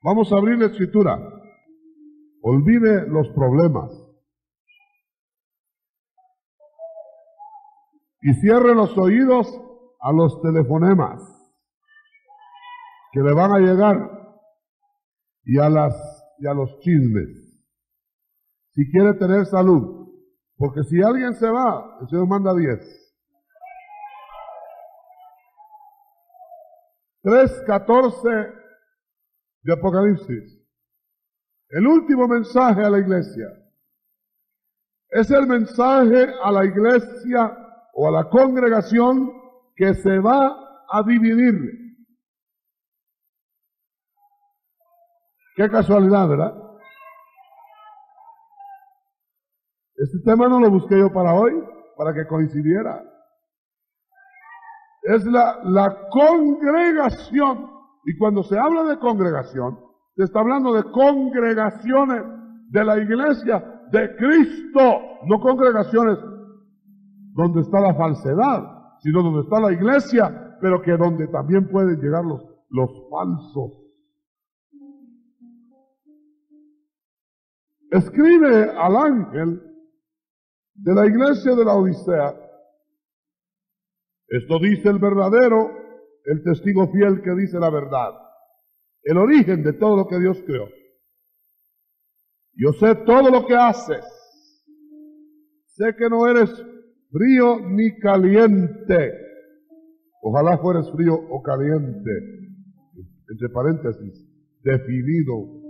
Vamos a abrir la escritura. Olvide los problemas. Y cierre los oídos a los telefonemas que le van a llegar y a los chismes. Si quiere tener salud, porque si alguien se va, el Señor manda 10. 3:14 de Apocalipsis. El último mensaje a la iglesia es el mensaje a la iglesia o a la congregación que se va a dividir. Qué casualidad, ¿verdad? Este tema no lo busqué yo para hoy, para que coincidiera. Es la congregación. Y cuando se habla de congregación, se está hablando de congregaciones de la iglesia de Cristo, no congregaciones donde está la falsedad, sino donde está la iglesia, pero que donde también pueden llegar los falsos. Escribe al ángel de la iglesia de la Odisea: esto dice el verdadero, el testigo fiel que dice la verdad, el origen de todo lo que Dios creó. Yo sé todo lo que haces, sé que no eres frío ni caliente. Ojalá fueres frío o caliente, entre paréntesis, definido.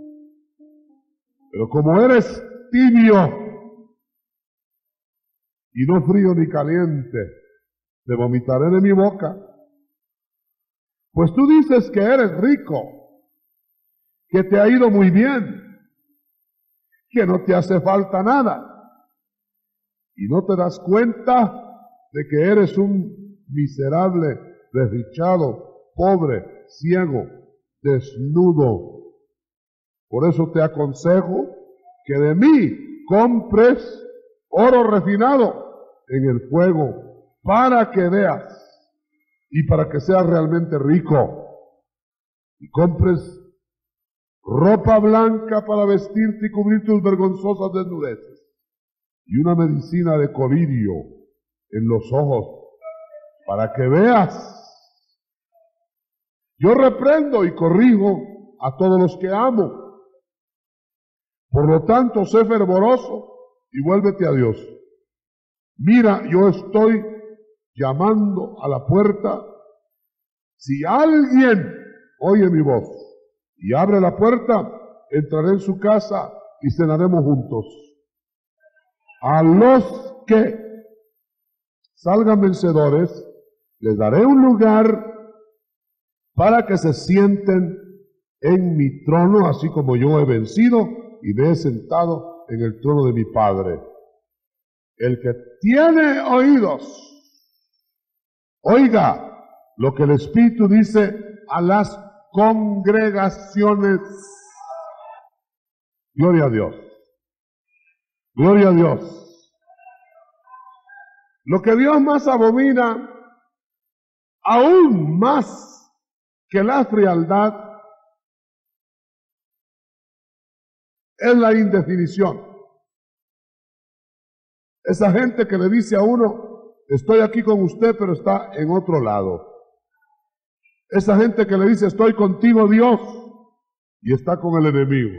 Pero como eres tibio y no frío ni caliente, te vomitaré de mi boca. Pues tú dices que eres rico, que te ha ido muy bien, que no te hace falta nada, y no te das cuenta de que eres un miserable, desdichado, pobre, ciego, desnudo. Por eso te aconsejo que de mí compres oro refinado en el fuego, para que veas y para que seas realmente rico, y compres ropa blanca para vestirte y cubrir tus vergonzosas desnudeces, y una medicina de colirio en los ojos, para que veas. Yo reprendo y corrijo a todos los que amo. Por lo tanto, sé fervoroso y vuélvete a Dios. Mira, yo estoy llamando a la puerta. Si alguien oye mi voz y abre la puerta, entraré en su casa y cenaremos juntos. A los que salgan vencedores, les daré un lugar para que se sienten en mi trono, así como yo he vencido y me he sentado en el trono de mi Padre. El que tiene oídos, oiga lo que el Espíritu dice a las congregaciones. Gloria a Dios. Gloria a Dios. Lo que Dios más abomina, aún más que la frialdad, es la indefinición. Esa gente que le dice a uno, estoy aquí con usted, pero está en otro lado. Esa gente que le dice, estoy contigo, Dios, y está con el enemigo.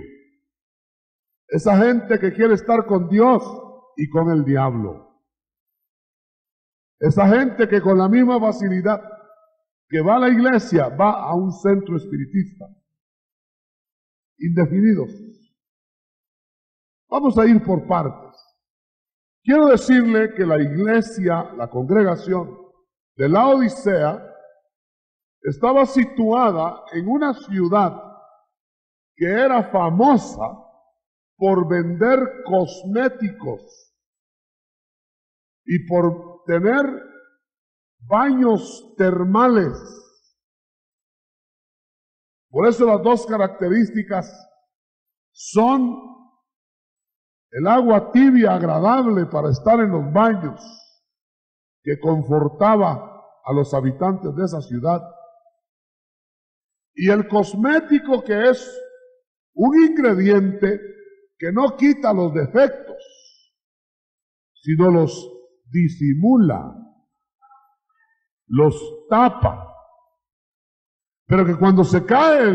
Esa gente que quiere estar con Dios y con el diablo. Esa gente que con la misma facilidad que va a la iglesia, va a un centro espiritista. Indefinidos. Vamos a ir por partes. Quiero decirle que la iglesia, la congregación de la Odisea, estaba situada en una ciudad que era famosa por vender cosméticos y por tener baños termales. Por eso las dos características son el agua tibia, agradable para estar en los baños, que confortaba a los habitantes de esa ciudad, y el cosmético, que es un ingrediente que no quita los defectos, sino los disimula, los tapa. Pero que cuando se cae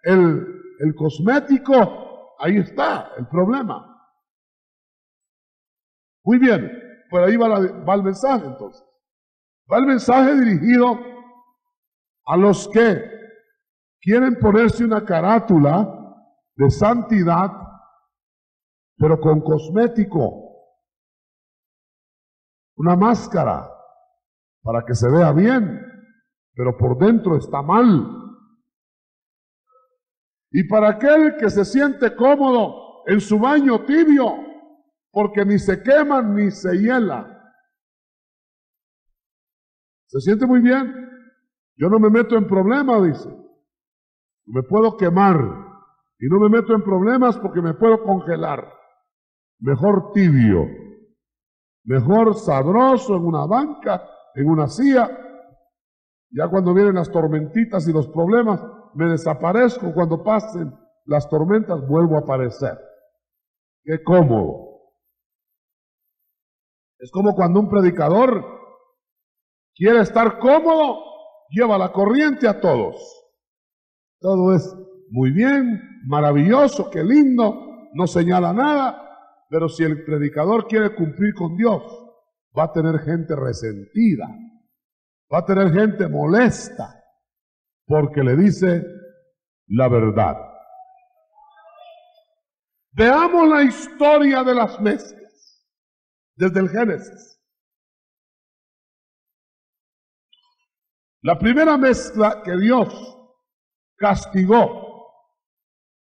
el cosmético, ahí está el problema. Muy bien, por ahí va el mensaje entonces. Va el mensaje dirigido a los que quieren ponerse una carátula de santidad, pero con cosmético, una máscara para que se vea bien, pero por dentro está mal. Y para aquel que se siente cómodo en su baño tibio, porque ni se quema ni se hiela, se siente muy bien. Yo no me meto en problemas, dice. Me puedo quemar y no me meto en problemas porque me puedo congelar. Mejor tibio, mejor sabroso en una banca, en una silla. Ya cuando vienen las tormentitas y los problemas, me desaparezco. Cuando pasen las tormentas, vuelvo a aparecer. Qué cómodo. Es como cuando un predicador quiere estar cómodo, lleva la corriente a todos. Todo es muy bien, maravilloso, qué lindo, no señala nada, pero si el predicador quiere cumplir con Dios, va a tener gente resentida, va a tener gente molesta, porque le dice la verdad. Veamos la historia de las mezclas, desde el Génesis. La primera mezcla que Dios castigó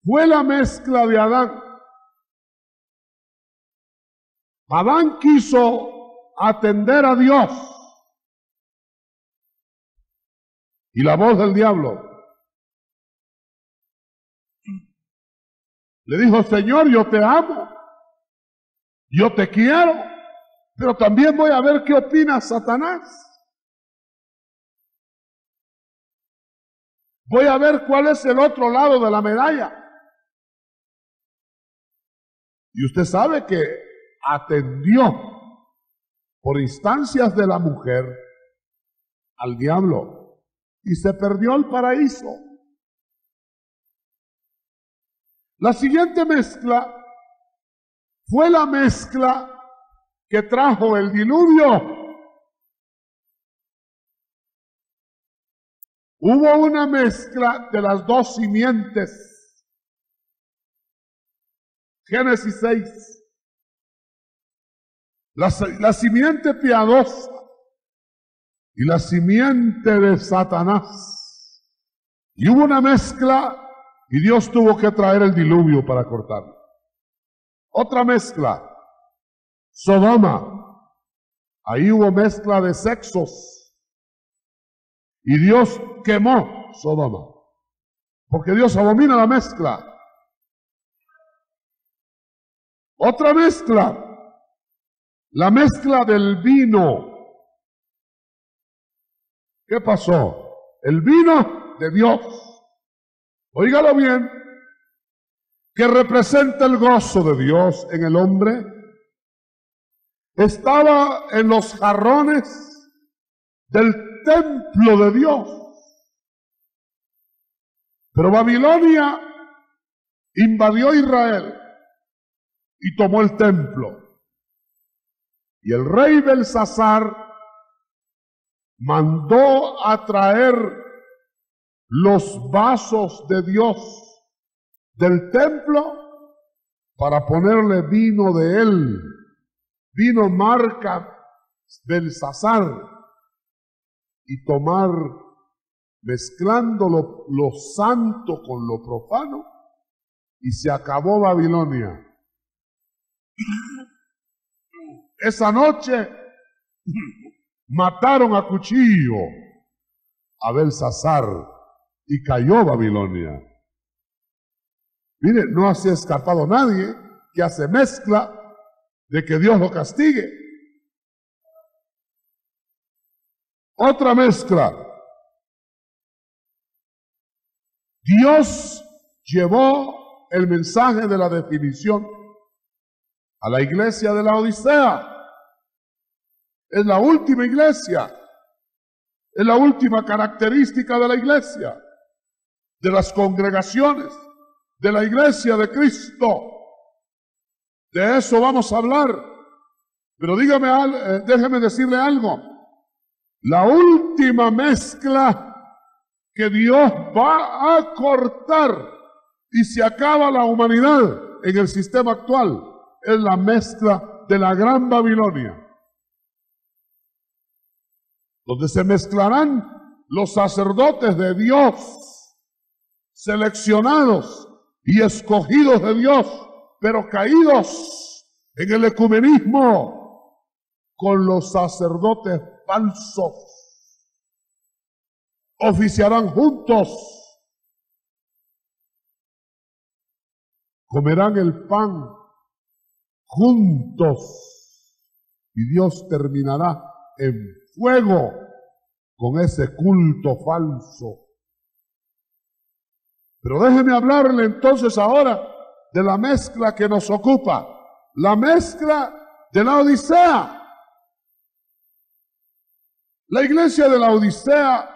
fue la mezcla de Adán. Adán quiso atender a Dios y la voz del diablo le dijo: Señor, yo te amo, yo te quiero, pero también voy a ver qué opina Satanás. Voy a ver cuál es el otro lado de la medalla. Y usted sabe que atendió por instancias de la mujer al diablo y se perdió el paraíso. La siguiente mezcla fue la mezcla que trajo el diluvio. Hubo una mezcla de las dos simientes. Génesis 6. La simiente piadosa y la simiente de Satanás. Y hubo una mezcla y Dios tuvo que traer el diluvio para cortarlo. Otra mezcla, Sodoma. Ahí hubo mezcla de sexos. Y Dios quemó Sodoma, porque Dios abomina la mezcla. Otra mezcla, la mezcla del vino. ¿Qué pasó? El vino de Dios, óigalo bien, que representa el gozo de Dios en el hombre, estaba en los jarrones del templo de Dios. Pero Babilonia invadió Israel y tomó el templo. Y el rey Belsasar mandó a traer los vasos de Dios del templo para ponerle vino de él, vino marca Belsasar, y tomar, mezclando lo santo con lo profano, y se acabó Babilonia. Esa noche mataron a cuchillo a Belsasar y cayó Babilonia. Mire, no se ha escapado nadie que hace mezcla de que Dios lo castigue. Otra mezcla. Dios llevó el mensaje de la definición a la iglesia de la Odisea. Es la última iglesia, es la última característica de la iglesia, de las congregaciones, de la iglesia de Cristo. De eso vamos a hablar. Pero déjeme decirle algo. La última mezcla que Dios va a cortar y se acaba la humanidad en el sistema actual es la mezcla de la Gran Babilonia, donde se mezclarán los sacerdotes de Dios, seleccionados y escogidos de Dios, pero caídos en el ecumenismo, con los sacerdotes falsos. Oficiarán juntos, comerán el pan juntos, y Dios terminará en fuego con ese culto falso. Pero déjeme hablarle entonces ahora de la mezcla que nos ocupa, la mezcla de la Odisea. La iglesia de la Odisea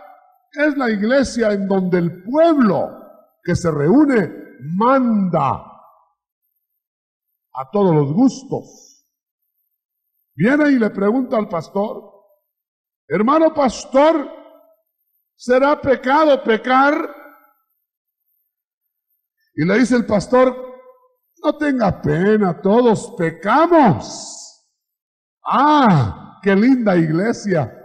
es la iglesia en donde el pueblo que se reúne manda a todos los gustos. Viene y le pregunta al pastor: hermano pastor, ¿será pecado pecar? Y le dice el pastor: no tenga pena, todos pecamos. ¡Ah, qué linda iglesia!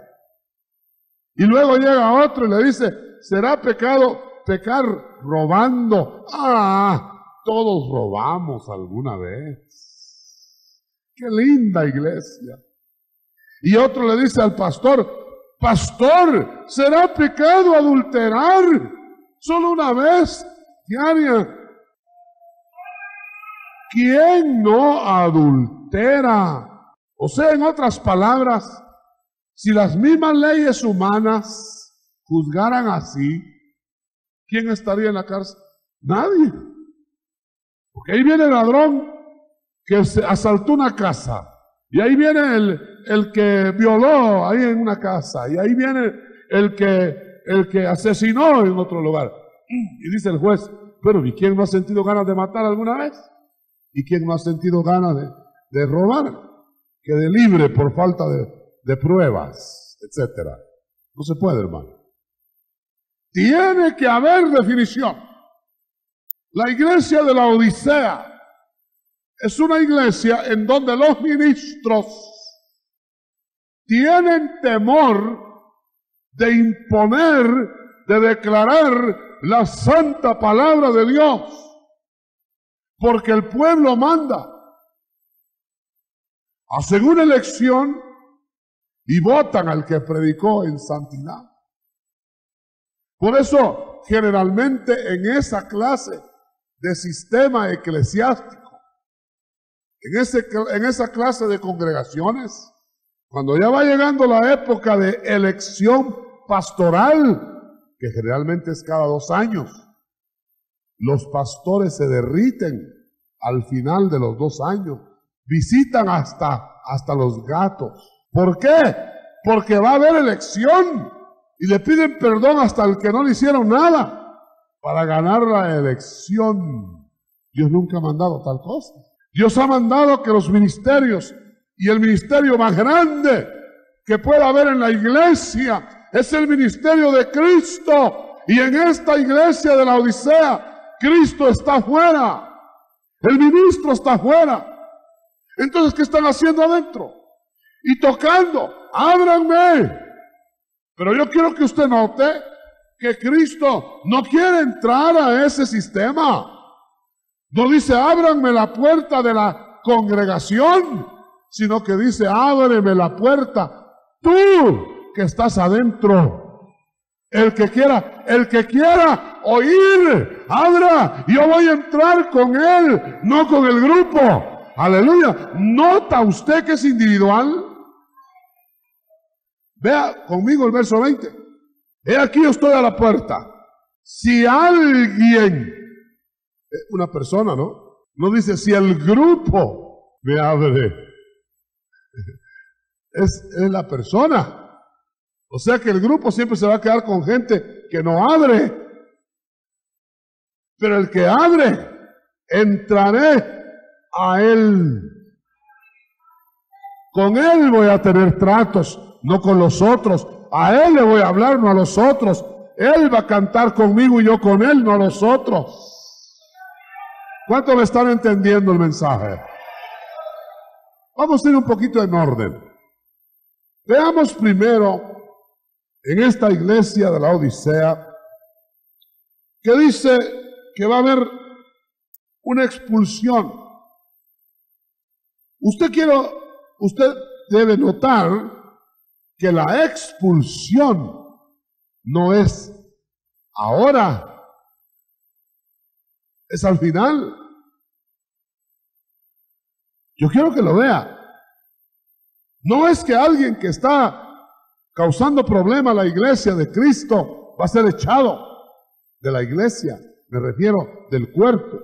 Y luego llega otro y le dice: ¿será pecado pecar robando? ¡Ah, todos robamos alguna vez! ¡Qué linda iglesia! Y otro le dice al pastor: pastor, ¿será pecado adulterar solo una vez diaria? ¿Quién no adultera? O sea, en otras palabras, si las mismas leyes humanas juzgaran así, ¿quién estaría en la cárcel? Nadie. Porque ahí viene el ladrón que asaltó una casa, y ahí viene el que violó ahí en una casa, y ahí viene el que asesinó en otro lugar. Y dice el juez: pero ¿y quién no ha sentido ganas de matar alguna vez? ¿Y quién no ha sentido ganas de robar? Quede libre por falta de pruebas, etcétera. No se puede, hermano. Tiene que haber definición. La iglesia de la Odisea es una iglesia en donde los ministros tienen temor de imponer, de declarar la santa palabra de Dios, porque el pueblo manda. Hacen una elección y votan al que predicó en santidad. Por eso, generalmente en esa clase de sistema eclesiástico, en esa clase de congregaciones, cuando ya va llegando la época de elección pastoral, que generalmente es cada 2 años, los pastores se derriten al final de los 2 años, visitan hasta los gatos. ¿Por qué? Porque va a haber elección y le piden perdón hasta al que no le hicieron nada para ganar la elección. Dios nunca ha mandado tal cosa. Dios ha mandado que los ministerios, y el ministerio más grande que pueda haber en la iglesia es el ministerio de Cristo. Y en esta iglesia de la Odisea, Cristo está afuera, el ministro está afuera. Entonces, ¿qué están haciendo adentro? Y tocando: ábranme. Pero yo quiero que usted note que Cristo no quiere entrar a ese sistema. No dice: ábranme la puerta de la congregación, sino que dice: ábreme la puerta tú que estás adentro. El que quiera oír, abra, yo voy a entrar con él, no con el grupo. Aleluya. ¿Nota usted que es individual? Vea conmigo el verso 20. He aquí yo estoy a la puerta. Si alguien Una persona, ¿no? No dice si el grupo me abre. Es la persona. O sea que el grupo siempre se va a quedar con gente que no abre. Pero el que abre, entraré a él. Con él voy a tener tratos, no con los otros. A él le voy a hablar, no a los otros. Él va a cantar conmigo y yo con él, no a los otros. ¿Cuántos me están entendiendo el mensaje? Vamos a ir un poquito en orden. Veamos primero en esta iglesia de la Odisea que dice que va a haber una expulsión. Usted debe notar que la expulsión no es ahora, es al final. Yo quiero que lo vea. No es que alguien que está causando problema a la iglesia de Cristo va a ser echado de la iglesia, me refiero del cuerpo.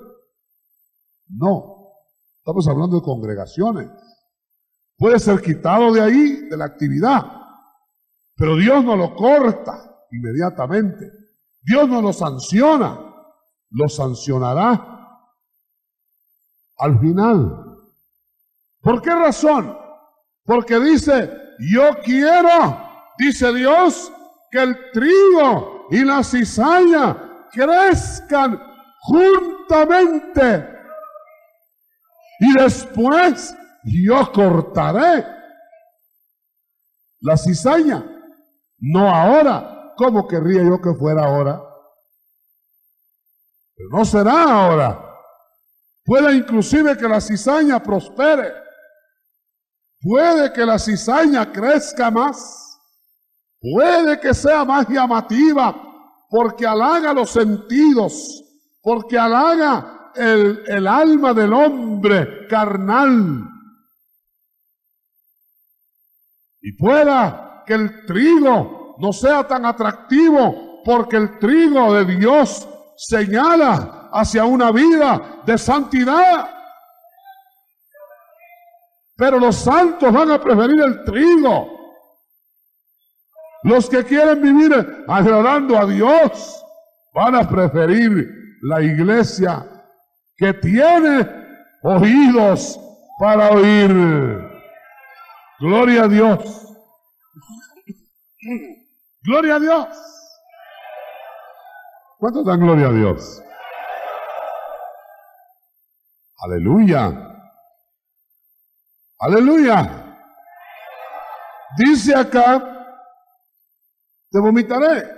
No, estamos hablando de congregaciones. Puede ser quitado de ahí, de la actividad, pero Dios no lo corta inmediatamente. Dios no lo sanciona, lo sancionará al final. ¿Por qué razón? Porque dice, yo quiero, dice Dios, que el trigo y la cizaña crezcan juntamente. Y después yo cortaré la cizaña. No ahora. ¿Cómo querría yo que fuera ahora? Pero no será ahora. Puede inclusive que la cizaña prospere. Puede que la cizaña crezca más. Puede que sea más llamativa porque halaga los sentidos, porque halaga el alma del hombre carnal. Y pueda que el trigo no sea tan atractivo porque el trigo de Dios señala hacia una vida de santidad. Pero los santos van a preferir el trigo. Los que quieren vivir agradando a Dios van a preferir la iglesia que tiene oídos para oír. Gloria a Dios. Gloria a Dios. ¿Cuántos dan gloria a Dios? Aleluya. Aleluya. Dice acá, te vomitaré.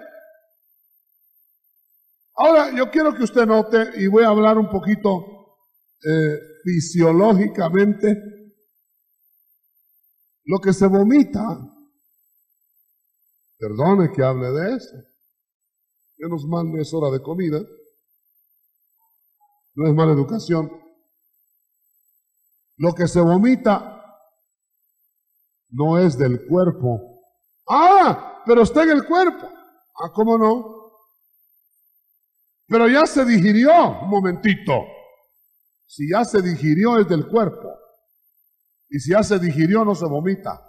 Ahora yo quiero que usted note, y voy a hablar un poquito fisiológicamente, lo que se vomita. Perdone que hable de eso. Menos mal no es hora de comida. No es mala educación. Lo que se vomita no es del cuerpo. Ah, pero está en el cuerpo. Ah, ¿cómo no? Pero ya se digirió. Un momentito. Si ya se digirió es del cuerpo. Y si ya se digirió no se vomita.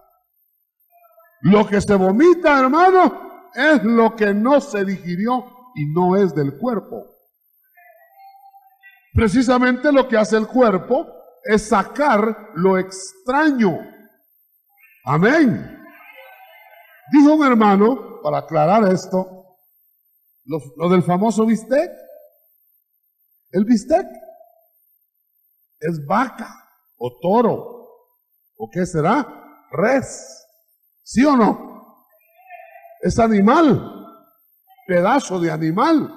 Lo que se vomita, hermano, es lo que no se digirió y no es del cuerpo. Precisamente lo que hace el cuerpo es sacar lo extraño. Amén. Dijo un hermano, para aclarar esto, lo del famoso bistec. El bistec es vaca o toro, o qué será, res. ¿Sí o no? Es animal, pedazo de animal.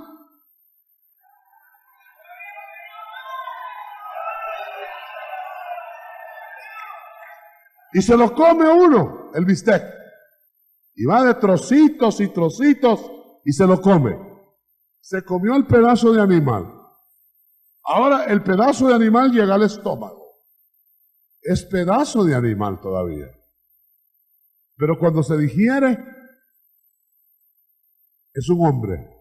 Y se lo come uno, el bistec. Y va de trocitos y trocitos y se lo come. Se comió el pedazo de animal. Ahora el pedazo de animal llega al estómago. Es pedazo de animal todavía. Pero cuando se digiere, es un hombre.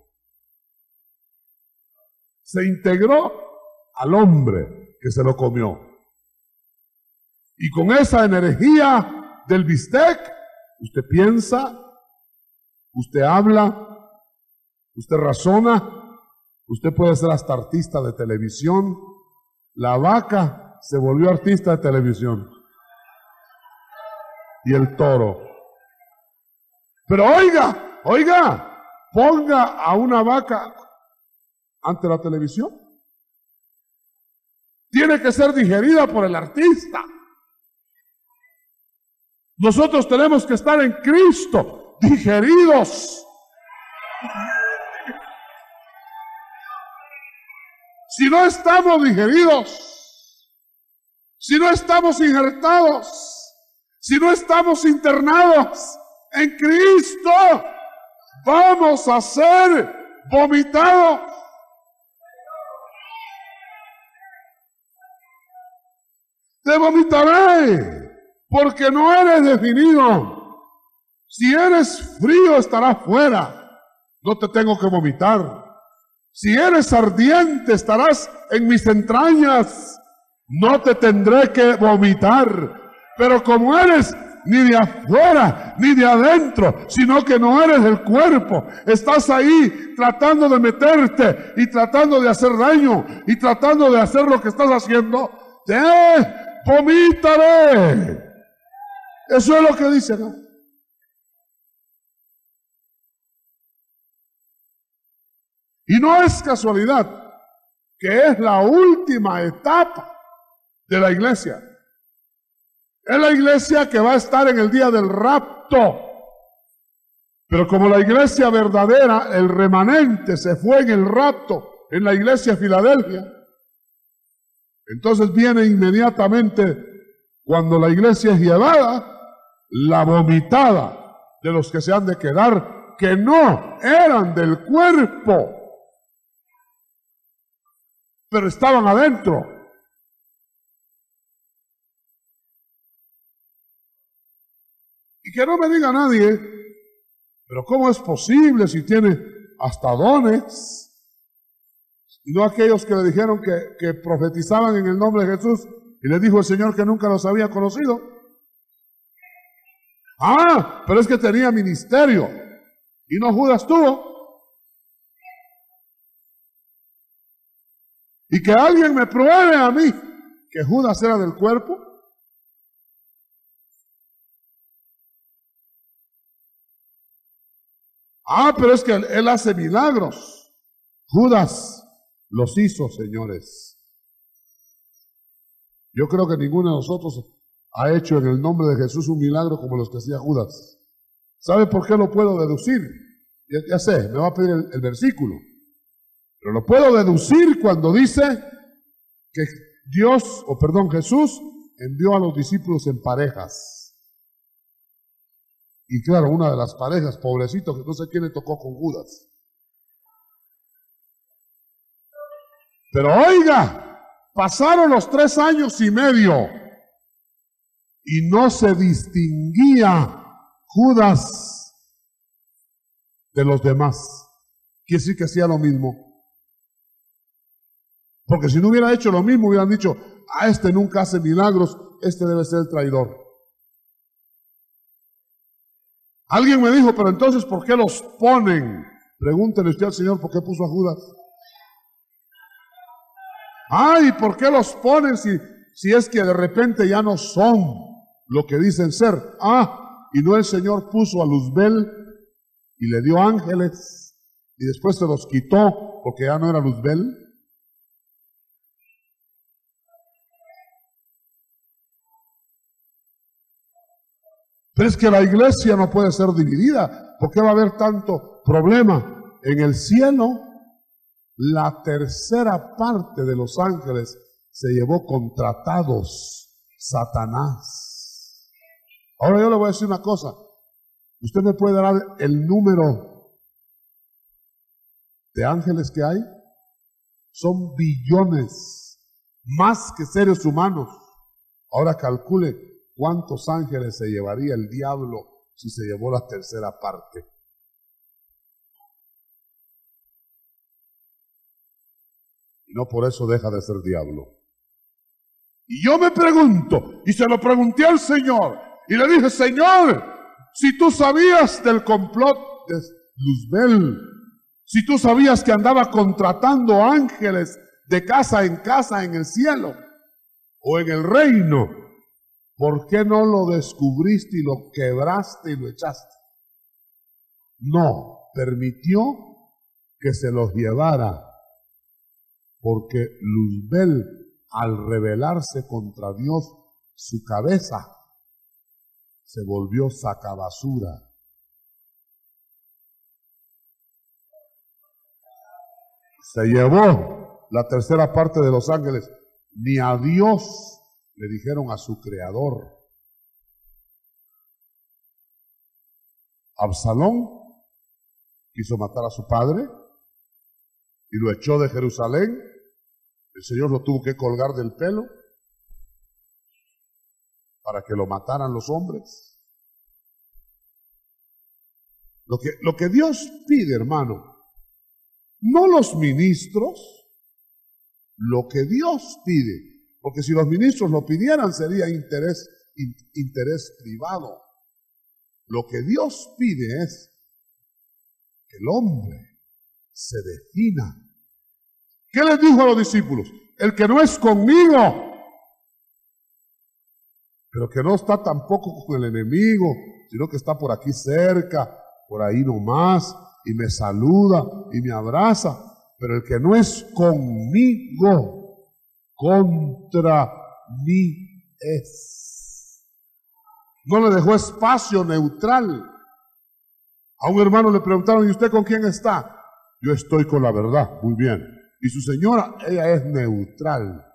Se integró al hombre que se lo comió. Y con esa energía del bistec, usted piensa, usted habla, usted razona, usted puede ser hasta artista de televisión. La vaca se volvió artista de televisión. Y el toro. Pero oiga, ponga a una vaca ante la televisión. Tiene que ser digerida por el artista. Nosotros tenemos que estar en Cristo, digeridos. Si no estamos digeridos, si no estamos injertados, si no estamos internados en Cristo, vamos a ser vomitados. Te vomitaré. Porque no eres definido. Si eres frío, estarás fuera. No te tengo que vomitar. Si eres ardiente, estarás en mis entrañas. No te tendré que vomitar. Pero como eres ni de afuera, ni de adentro, sino que no eres del cuerpo, estás ahí tratando de meterte y tratando de hacer daño y tratando de hacer lo que estás haciendo, te vomitaré. Eso es lo que dice, ¿no? Y no es casualidad que es la última etapa de la iglesia. Es la iglesia que va a estar en el día del rapto. Pero como la iglesia verdadera, el remanente, se fue en el rapto en la iglesia de Filadelfia, entonces viene inmediatamente, cuando la iglesia es llevada, la vomitada de los que se han de quedar, que no eran del cuerpo, pero estaban adentro. Y que no me diga nadie, pero ¿cómo es posible si tiene hasta dones? Y no aquellos que le dijeron que profetizaban en el nombre de Jesús, y le dijo el Señor que nunca los había conocido. Ah, pero es que tenía ministerio. Y no Judas tuvo. Y que alguien me pruebe a mí que Judas era del cuerpo. Ah, pero es que él hace milagros. Judas los hizo, señores. Yo creo que ninguno de nosotros ha hecho en el nombre de Jesús un milagro como los que hacía Judas. ¿Sabe por qué lo puedo deducir? Ya sé, me va a pedir el versículo. Pero lo puedo deducir cuando dice que Jesús envió a los discípulos en parejas. Y claro, una de las parejas, pobrecito, que no sé quién le tocó con Judas. Pero oiga, pasaron los 3 años y medio y no se distinguía Judas de los demás. Quiere decir que hacía lo mismo. Porque si no hubiera hecho lo mismo, hubieran dicho, este nunca hace milagros, este debe ser el traidor. Alguien me dijo, pero entonces, ¿por qué los ponen? Pregúntele usted al Señor, ¿por qué puso a Judas? ¿Y por qué los ponen si es que de repente ya no son lo que dicen ser? Y no el Señor puso a Luzbel y le dio ángeles y después se los quitó porque ya no era Luzbel. Pero es que la iglesia no puede ser dividida. ¿Por qué va a haber tanto problema? En el cielo, la tercera parte de los ángeles se llevó contratados Satanás. Ahora yo le voy a decir una cosa. ¿Usted me puede dar el número de ángeles que hay? Son billones, más que seres humanos. Ahora calcule cuántos ángeles se llevaría el diablo si se llevó la tercera parte. y no por eso deja de ser diablo. Y yo me pregunto, y se lo pregunté al Señor, y le dije, Señor, si tú sabías del complot de Luzbel, si tú sabías que andaba contratando ángeles de casa en el cielo o en el reino, ¿por qué no lo descubriste y lo quebraste y lo echaste? No, permitió que se los llevara, porque Luzbel, al rebelarse contra Dios, su cabeza se volvió sacabasura. Se llevó la tercera parte de los ángeles. Ni a Dios le dijeron a su creador. Absalón quiso matar a su padre y lo echó de Jerusalén. El Señor lo tuvo que colgar del pelo para que lo mataran los hombres. Lo que Dios pide, hermano, no los ministros, lo que Dios pide, porque si los ministros lo pidieran sería interés privado. Lo que Dios pide es que el hombre se defina. ¿Qué les dijo a los discípulos? El que no es conmigo, pero que no está tampoco con el enemigo, sino que está por aquí cerca, por ahí nomás, y me saluda y me abraza, pero el que no es conmigo, contra mí es. No le dejó espacio neutral. A un hermano le preguntaron, ¿y usted con quién está? Yo estoy con la verdad. Muy bien. Y su señora, ella es neutral.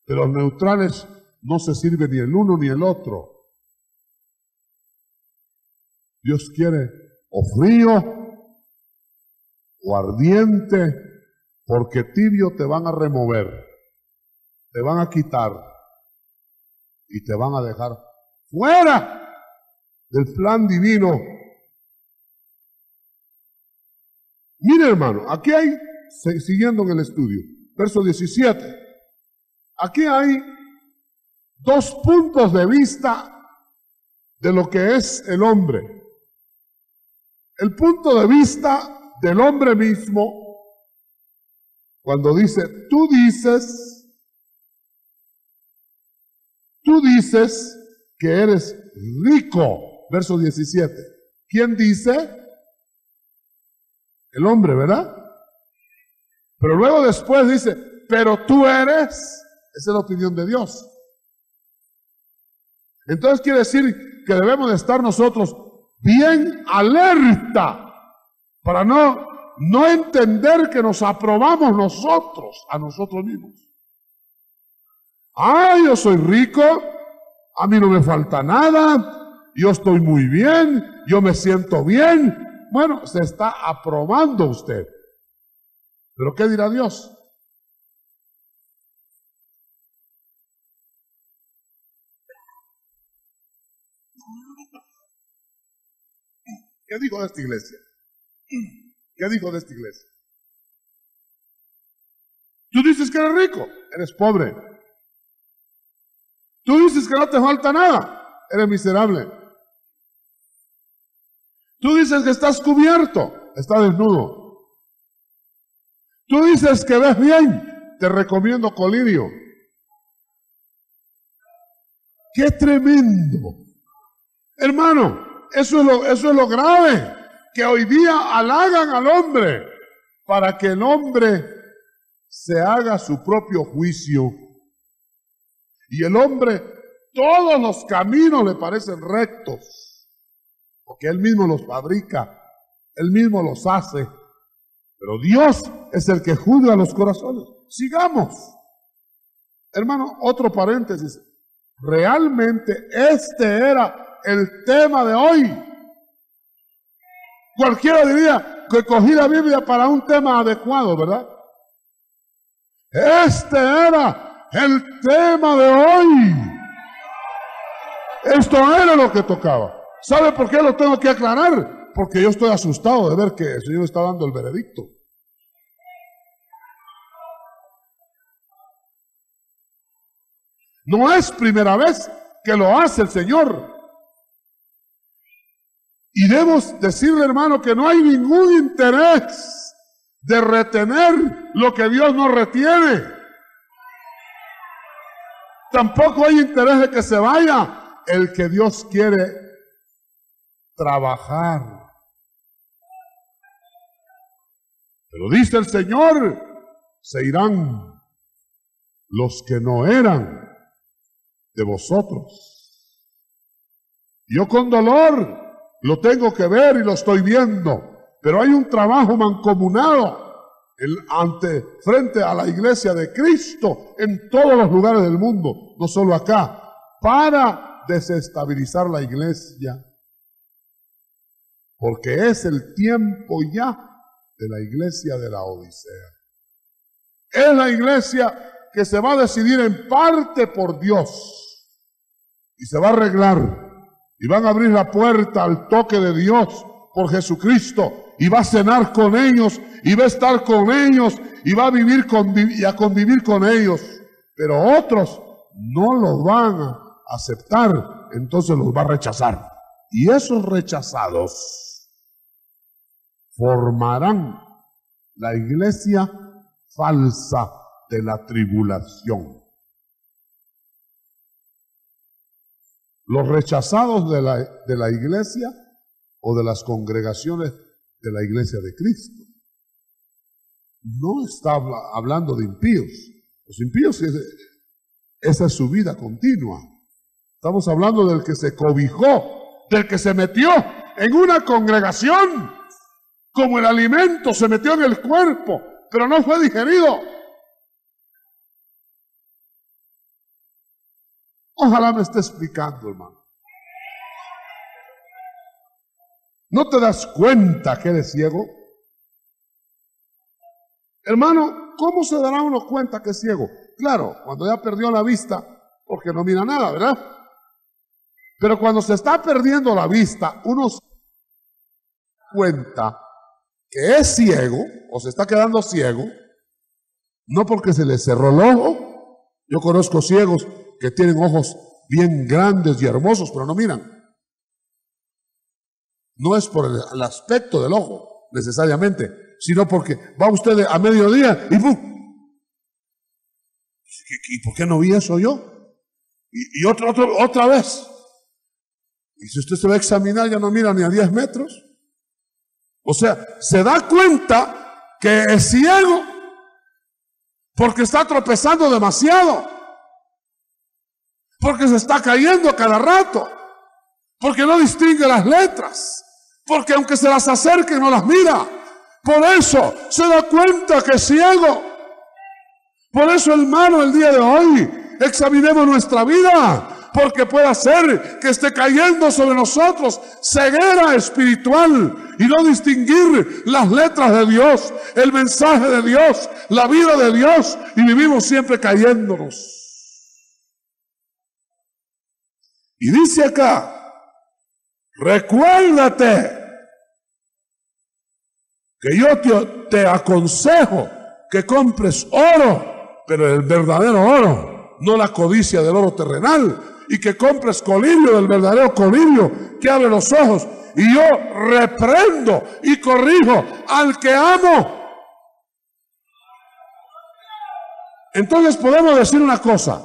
De los neutrales no se sirve ni el uno ni el otro. Dios quiere o frío o ardiente, porque tibio te van a remover, te van a quitar y te van a dejar fuera del plan divino. Mire, hermano, aquí hay, siguiendo en el estudio, verso 17, aquí hay dos puntos de vista de lo que es el hombre. El punto de vista del hombre mismo, cuando dice, tú dices que eres rico, verso 17. ¿Quién dice? El hombre, ¿verdad? Pero luego después dice, pero tú eres, esa es la opinión de Dios. Entonces quiere decir que debemos de estar nosotros bien alerta para no entender que nos aprobamos nosotros a nosotros mismos. Yo soy rico, a mí no me falta nada, yo estoy muy bien, yo me siento bien. Bueno, se está aprobando usted. ¿Pero qué dirá Dios? ¿Qué dijo de esta iglesia? ¿Qué dijo de esta iglesia? Tú dices que eres rico, eres pobre. Tú dices que no te falta nada, eres miserable. Tú dices que estás cubierto, estás desnudo. Tú dices que ves bien, te recomiendo colirio. ¡Qué tremendo! Hermano, eso es lo grave, que hoy día halagan al hombre para que el hombre se haga su propio juicio. Y el hombre, todos los caminos le parecen rectos, porque él mismo los fabrica, él mismo los hace. Pero Dios es el que juzga los corazones. Sigamos. Hermano, otro paréntesis. Realmente este era el tema de hoy. Cualquiera diría que cogí la Biblia para un tema adecuado, ¿verdad? Este era el tema de hoy. Esto era lo que tocaba. ¿Sabe por qué lo tengo que aclarar? Porque yo estoy asustado de ver que el Señor está dando el veredicto. No es primera vez que lo hace el Señor. Y debo decirle, hermano, que no hay ningún interés de retener lo que Dios no retiene. Tampoco hay interés de que se vaya el que Dios quiere trabajar. Pero dice el Señor, se irán los que no eran de vosotros. Yo con dolor lo tengo que ver y lo estoy viendo, pero hay un trabajo mancomunado frente a la iglesia de Cristo en todos los lugares del mundo, no solo acá, para desestabilizar la iglesia. Porque es el tiempo ya de la iglesia de la Odisea. Es la iglesia que se va a decidir en parte por Dios y se va a arreglar. Y van a abrir la puerta al toque de Dios por Jesucristo. Y va a cenar con ellos. Y va a estar con ellos. Y va a vivir y a convivir con ellos. Pero otros no los van a aceptar. Entonces los va a rechazar. Y esos rechazados formarán la iglesia falsa de la tribulación. Los rechazados de la iglesia o de las congregaciones de la iglesia de Cristo. No está hablando de impíos. Los impíos, esa es su vida continua. Estamos hablando del que se cobijó, del que se metió en una congregación, como el alimento se metió en el cuerpo, pero no fue digerido. Ojalá me esté explicando, hermano. ¿No te das cuenta que eres ciego? Hermano, ¿cómo se dará uno cuenta que es ciego? Claro, cuando ya perdió la vista, porque no mira nada, ¿verdad? Pero cuando se está perdiendo la vista, uno se da cuenta que es ciego, o se está quedando ciego, no porque se le cerró el ojo. Yo conozco ciegos que tienen ojos bien grandes y hermosos, pero no miran. No es por el aspecto del ojo, necesariamente, sino porque va usted a mediodía y ¡pum! ¿Y por qué no vi eso yo? Y otra vez. Y si usted se va a examinar, ya no mira ni a 10 metros. O sea, se da cuenta que es ciego porque está tropezando demasiado, porque se está cayendo a cada rato, porque no distingue las letras, porque aunque se las acerque no las mira. Por eso se da cuenta que es ciego. Por eso, hermano, el día de hoy examinemos nuestra vida, porque puede ser que esté cayendo sobre nosotros ceguera espiritual y no distinguir las letras de Dios, el mensaje de Dios, la vida de Dios, y vivimos siempre cayéndonos. Y dice acá, recuérdate que yo te aconsejo que compres oro, pero el verdadero oro, no la codicia del oro terrenal, y que compres colirio, del verdadero colirio que abre los ojos. Y yo reprendo y corrijo al que amo. Entonces podemos decir una cosa.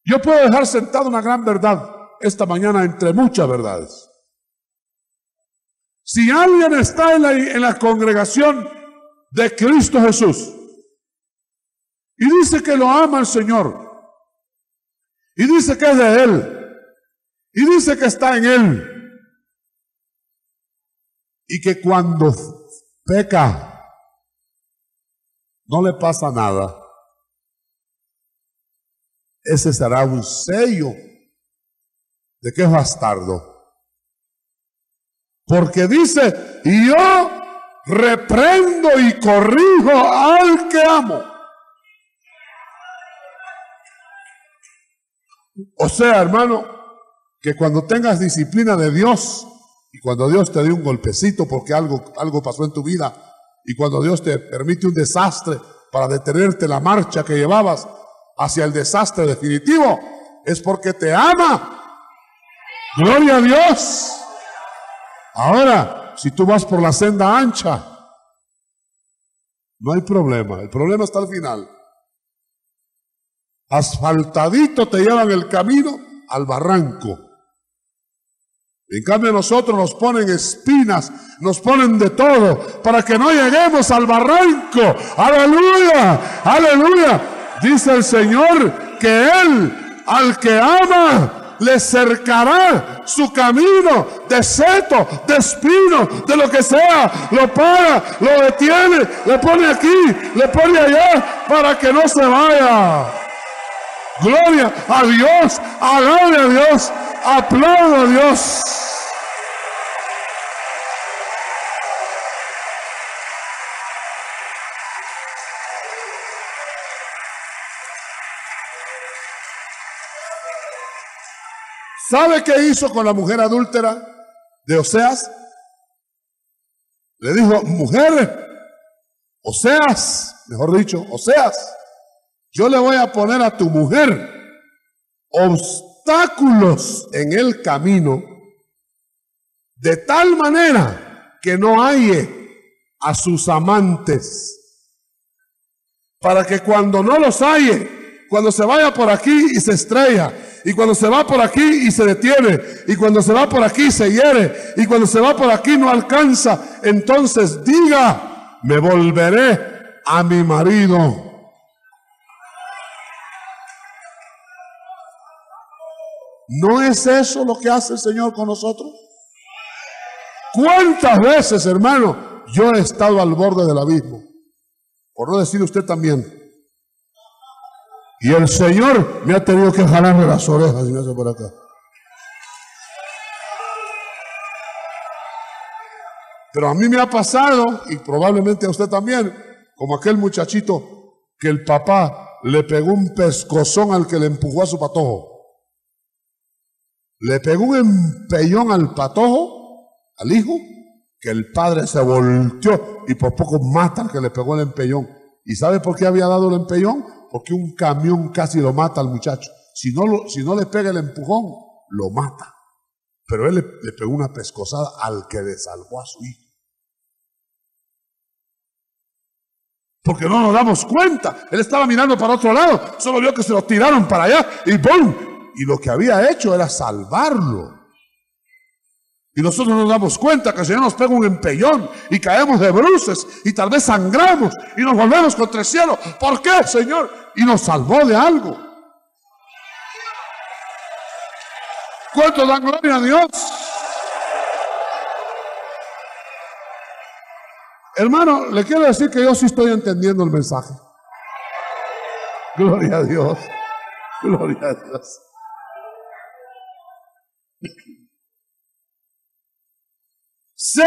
Yo puedo dejar sentada una gran verdad esta mañana entre muchas verdades. Si alguien está en la congregación de Cristo Jesús y dice que lo ama el Señor, y dice que es de Él, y dice que está en Él, y que cuando peca no le pasa nada, ese será un sello de que es bastardo. Porque dice, y yo reprendo y corrijo al que amo. O sea, hermano, que cuando tengas disciplina de Dios, y cuando Dios te dé un golpecito porque algo pasó en tu vida, y cuando Dios te permite un desastre para detenerte la marcha que llevabas, hacia el desastre definitivo, es porque te ama. Gloria a Dios. Ahora, si tú vas por la senda ancha, no hay problema. El problema está al final. Asfaltadito te llevan el camino al barranco. En cambio a nosotros nos ponen espinas, nos ponen de todo para que no lleguemos al barranco. ¡Aleluya! ¡Aleluya! Dice el Señor que Él, al que ama, le cercará su camino de seto, de espino, de lo que sea. Lo para, lo detiene, le pone aquí, le pone allá para que no se vaya. Gloria a Dios, alabe a Dios, aplaudo a Dios. ¿Sabe qué hizo con la mujer adúltera de Oseas? Le dijo, mujer, Oseas, mejor dicho, Oseas, yo le voy a poner a tu mujer obstáculos en el camino de tal manera que no halle a sus amantes, para que cuando no los halle, cuando se vaya por aquí y se estrella, y cuando se va por aquí y se detiene, y cuando se va por aquí se hiere, y cuando se va por aquí no alcanza, entonces diga, me volveré a mi marido. ¿No es eso lo que hace el Señor con nosotros? ¿Cuántas veces, hermano, yo he estado al borde del abismo? Por no decir usted también. Y el Señor me ha tenido que jalarme las orejas y me hace por acá. Pero a mí me ha pasado, y probablemente a usted también, como aquel muchachito que el papá le pegó un pescozón al que le empujó a su patojo. Le pegó un empellón al patojo, al hijo, que el padre se volteó y por poco mata al que le pegó el empellón. ¿Y sabe por qué había dado el empellón? Porque un camión casi lo mata al muchacho. Si no le pega el empujón, lo mata. Pero él le pegó una pescozada al que le salvó a su hijo. Porque no nos damos cuenta. Él estaba mirando para otro lado, solo vio que se lo tiraron para allá y ¡pum! Y lo que había hecho era salvarlo. Y nosotros nos damos cuenta que el Señor nos pega un empellón y caemos de bruces y tal vez sangramos y nos volvemos contra el cielo. ¿Por qué, Señor? Y nos salvó de algo. ¿Cuánto dan gloria a Dios? Hermano, le quiero decir que yo sí estoy entendiendo el mensaje. Gloria a Dios. Gloria a Dios. Sé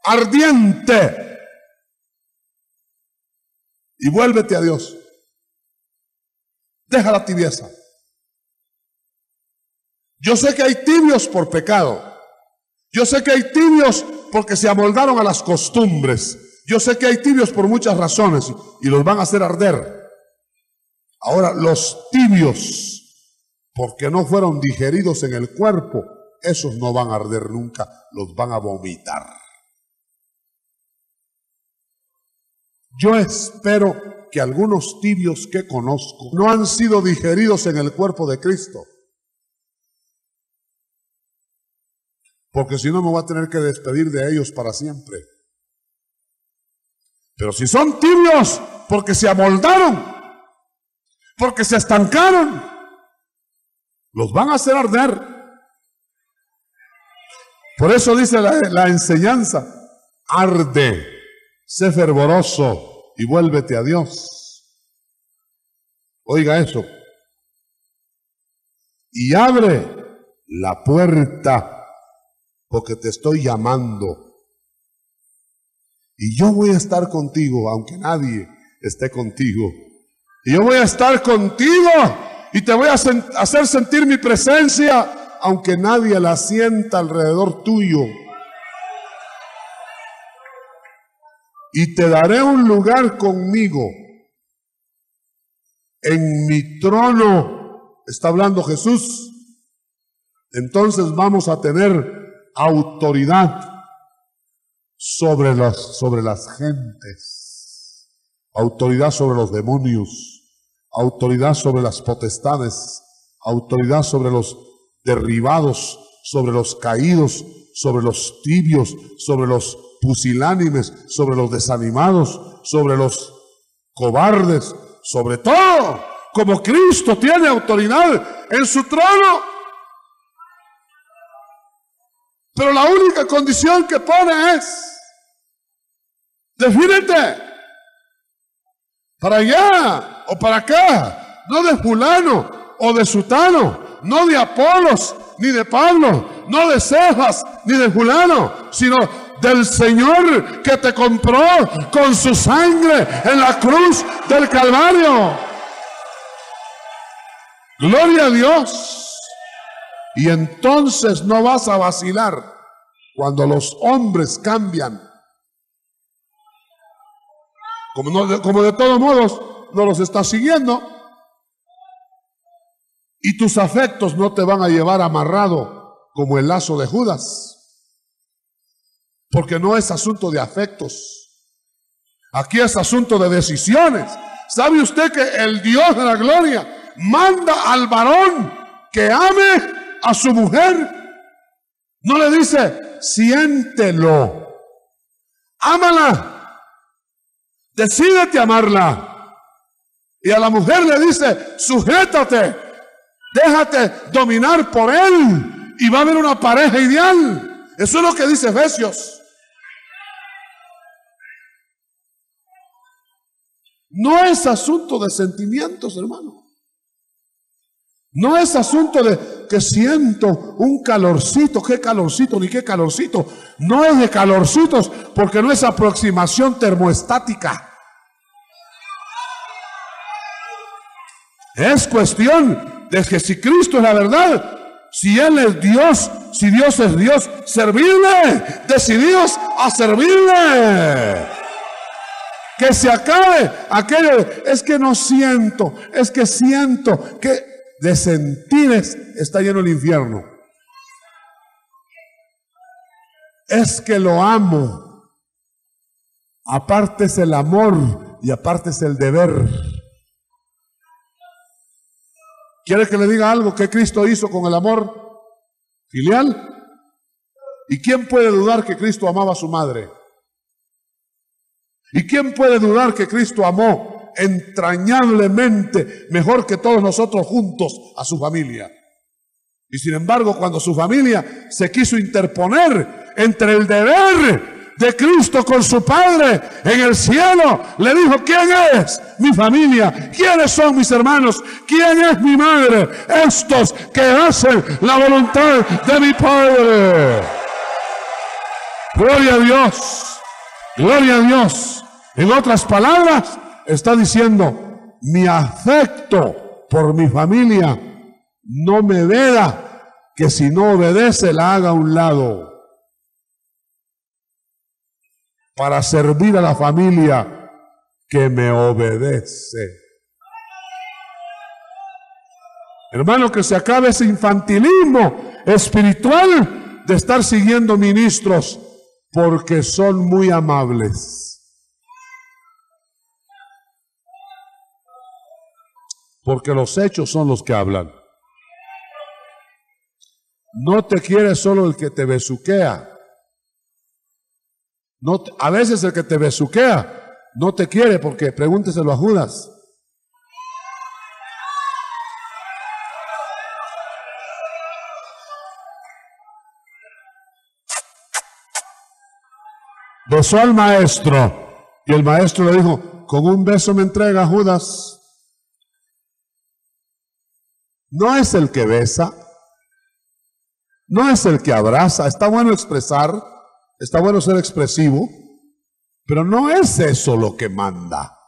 ardiente y vuélvete a Dios. Deja la tibieza. Yo sé que hay tibios por pecado. Yo sé que hay tibios porque se amoldaron a las costumbres. Yo sé que hay tibios por muchas razones y los van a hacer arder. Ahora, los tibios, porque no fueron digeridos en el cuerpo, esos no van a arder nunca, los van a vomitar. Yo espero que algunos tibios que conozco no han sido digeridos en el cuerpo de Cristo. Porque si no me voy a tener que despedir de ellos para siempre. Pero si son tibios porque se amoldaron, porque se estancaron, los van a hacer arder. Por eso dice la enseñanza, arde, sé fervoroso y vuélvete a Dios. Oiga eso. Y abre la puerta porque te estoy llamando. Y yo voy a estar contigo, aunque nadie esté contigo. Y yo voy a estar contigo y te voy a hacer sentir mi presencia, aunque nadie la sienta alrededor tuyo. Y te daré un lugar conmigo. en mi trono, está hablando Jesús, entonces vamos a tener autoridad sobre las gentes, autoridad sobre los demonios, autoridad sobre las potestades, autoridad sobre los derribados, sobre los caídos, sobre los tibios, sobre los pusilánimes, sobre los desanimados, sobre los cobardes, sobre todo, como Cristo tiene autoridad en su trono. Pero la única condición que pone es: defínete para allá o para acá, no de fulano o de sutano, no de Apolos ni de Pablo, no de Cefas ni de fulano, sino del Señor que te compró con su sangre en la cruz del Calvario. Gloria a Dios. Y entonces no vas a vacilar cuando los hombres cambian. Como de todos modos no los estás siguiendo, y tus afectos no te van a llevar amarrado como el lazo de Judas, porque no es asunto de afectos, aquí es asunto de decisiones. ¿Sabe usted que el Dios de la gloria manda al varón que ame a su mujer? No le dice siéntelo, ámala, decídete a amarla. Y a la mujer le dice sujétate, déjate dominar por él y va a haber una pareja ideal. Eso es lo que dice Efesios. No es asunto de sentimientos, hermano. No es asunto de que siento un calorcito, qué calorcito, ni qué calorcito. No es de calorcitos, porque no es aproximación termoestática. Es cuestión de que si Cristo es la verdad, si Él es Dios, si Dios es Dios, servirle, decididos a servirle. Que se acabe aquello de, es que no siento, es que siento, que de sentires está lleno el infierno. Es que lo amo. Aparte es el amor y aparte es el deber. ¿Quiere que le diga algo que Cristo hizo con el amor filial? ¿Y quién puede dudar que Cristo amaba a su madre? ¿Y quién puede dudar que Cristo amó entrañablemente, mejor que todos nosotros juntos, a su familia? Y sin embargo, cuando su familia se quiso interponer entre el deber de Cristo con su Padre en el cielo, le dijo: ¿quién es mi familia? ¿Quiénes son mis hermanos? ¿Quién es mi madre? Estos que hacen la voluntad de mi Padre. Gloria a Dios, gloria a Dios. En otras palabras, está diciendo: mi afecto por mi familia no me veda que si no obedece la haga a un lado, para servir a la familia que me obedece. Hermano, que se acabe ese infantilismo espiritual de estar siguiendo ministros porque son muy amables. Porque los hechos son los que hablan. No te quiere solo el que te besuquea. No, a veces el que te besuquea no te quiere, porque pregúnteselo a Judas. Besó al maestro y el maestro le dijo: con un beso me entrega, Judas. No es el que besa, no es el que abraza. Está bueno expresar, está bueno ser expresivo, pero no es eso lo que manda.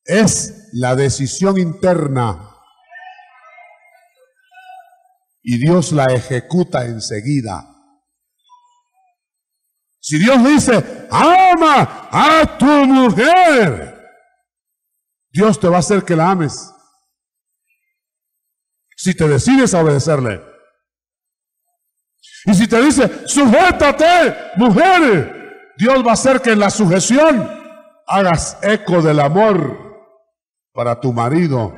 Es la decisión interna. Y Dios la ejecuta enseguida. Si Dios dice: ama a tu mujer, Dios te va a hacer que la ames. si te decides a obedecerle. Y si te dice, sujétate, mujer, Dios va a hacer que en la sujeción hagas eco del amor para tu marido.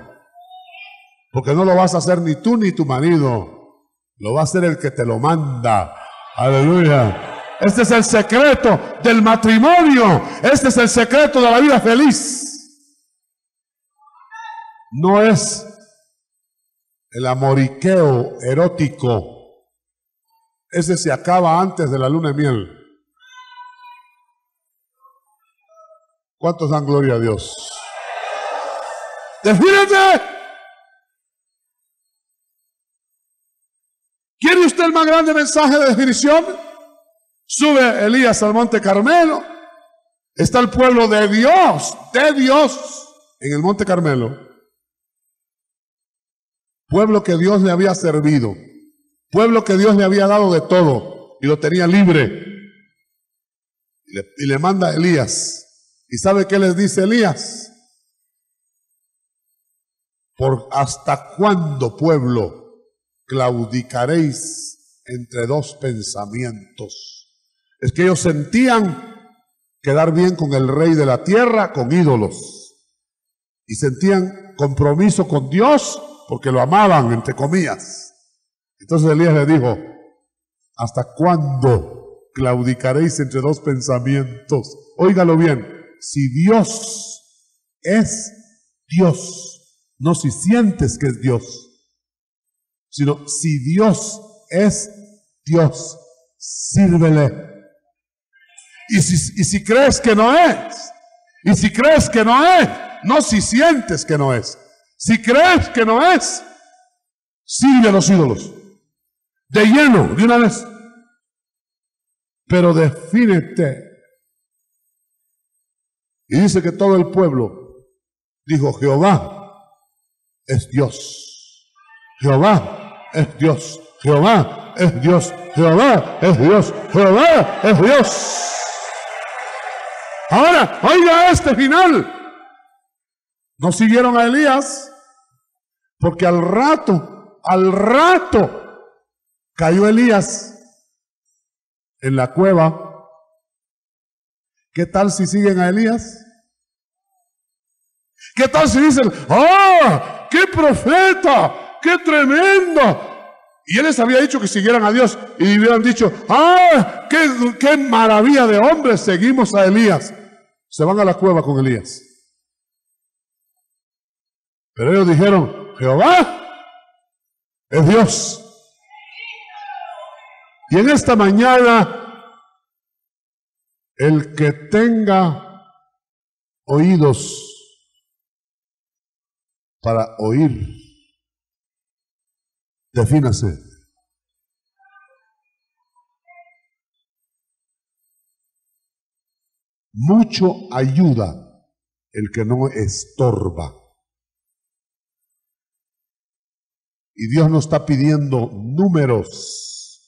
Porque no lo vas a hacer ni tú ni tu marido, lo va a hacer el que te lo manda. Aleluya. Este es el secreto del matrimonio. Este es el secreto de la vida feliz. No es el amoriqueo erótico. Ese se acaba antes de la luna de miel. ¿Cuántos dan gloria a Dios? ¡Defínete! ¿Quiere usted el más grande mensaje de definición? Sube Elías al monte Carmelo. Está el pueblo de Dios en el monte Carmelo. Pueblo que Dios le había servido. Pueblo que Dios le había dado de todo y lo tenía libre. Y le manda a Elías. ¿Y sabe qué les dice Elías? ¿Por hasta cuándo, pueblo, claudicaréis entre dos pensamientos? Es que ellos sentían quedar bien con el rey de la tierra, con ídolos. Y sentían compromiso con Dios porque lo amaban, entre comillas. Entonces Elías le dijo, ¿hasta cuándo claudicaréis entre dos pensamientos? Óigalo bien, si Dios es Dios, no si sientes que es Dios, sino si Dios es Dios, sírvele. Y si crees que no es, y si crees que no es, no si sientes que no es, si crees que no es, sirve a los ídolos. De lleno, de una vez. Pero defínete. Y dice que todo el pueblo dijo, Jehová es Dios. Jehová es Dios. Jehová es Dios. Jehová es Dios. Jehová es Dios. Ahora, oiga este final. No siguieron a Elías porque al rato cayó Elías en la cueva. ¿Qué tal si siguen a Elías? ¿Qué tal si dicen, ¡ah! ¡Qué profeta! ¡Qué tremendo! Y él les había dicho que siguieran a Dios y hubieran dicho, ¡ah! ¡Qué maravilla de hombres! Seguimos a Elías. Se van a la cueva con Elías. Pero ellos dijeron, Jehová es Dios. Y en esta mañana, el que tenga oídos para oír, defínase. Mucho ayuda el que no estorba. Y Dios no está pidiendo números.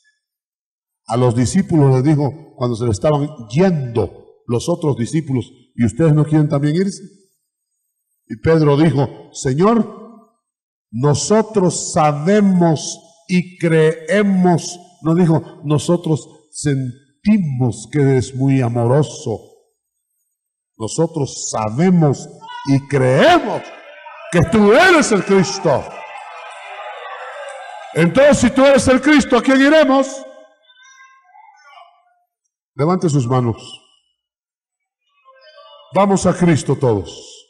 A los discípulos les dijo cuando se le estaban yendo los otros discípulos, ¿y ustedes no quieren también irse? Y Pedro dijo, Señor, nosotros sabemos y creemos. No dijo, nosotros sentimos que eres muy amoroso. Nosotros sabemos y creemos que tú eres el Cristo. Entonces, si tú eres el Cristo, ¿a quién iremos? Levante sus manos. Vamos a Cristo todos.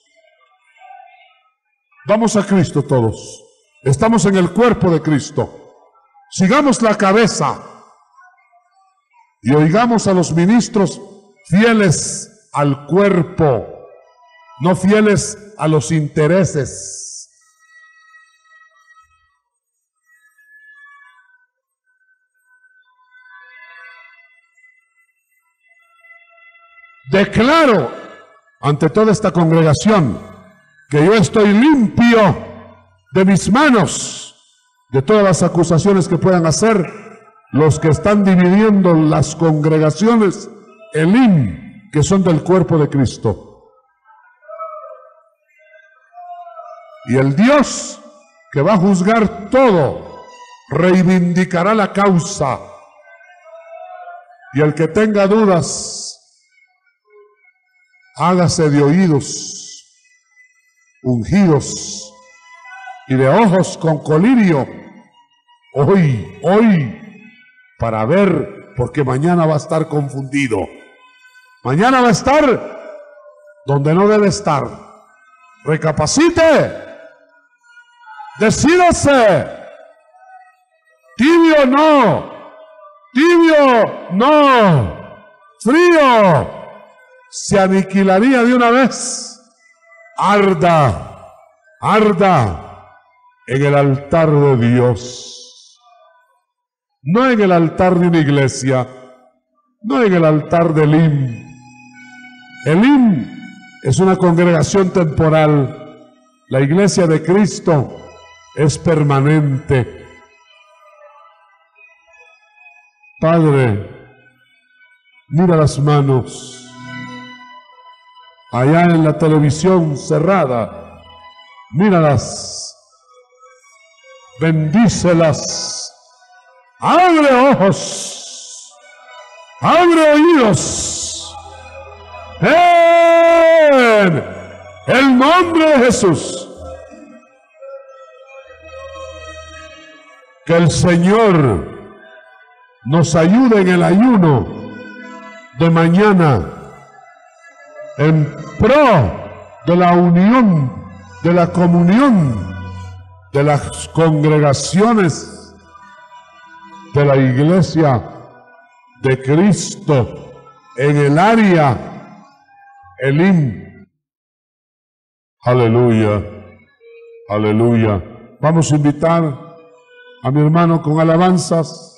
Vamos a Cristo todos. Estamos en el cuerpo de Cristo. Sigamos la cabeza y oigamos a los ministros fieles al cuerpo, no fieles a los intereses. Declaro ante toda esta congregación que yo estoy limpio de mis manos de todas las acusaciones que puedan hacer los que están dividiendo las congregaciones Elim, que son del cuerpo de Cristo. Y el Dios que va a juzgar todo, reivindicará la causa. Y el que tenga dudas, hágase de oídos ungidos y de ojos con colirio hoy, para ver, porque mañana va a estar confundido. Mañana va a estar donde no debe estar. Recapacite, decídase, tibio no, frío, se aniquilaría de una vez. Arda en el altar de Dios, no en el altar de una iglesia, no en el altar del IM. El IM es una congregación temporal, la iglesia de Cristo es permanente. Padre, mira las manos allá en la televisión cerrada, míralas, bendícelas, abre ojos, abre oídos, en el nombre de Jesús. Que el Señor nos ayude en el ayuno de mañana, en pro de la unión, de la comunión de las congregaciones de la iglesia de Cristo en el área Elim. Aleluya, aleluya. Vamos a invitar a mi hermano con alabanzas.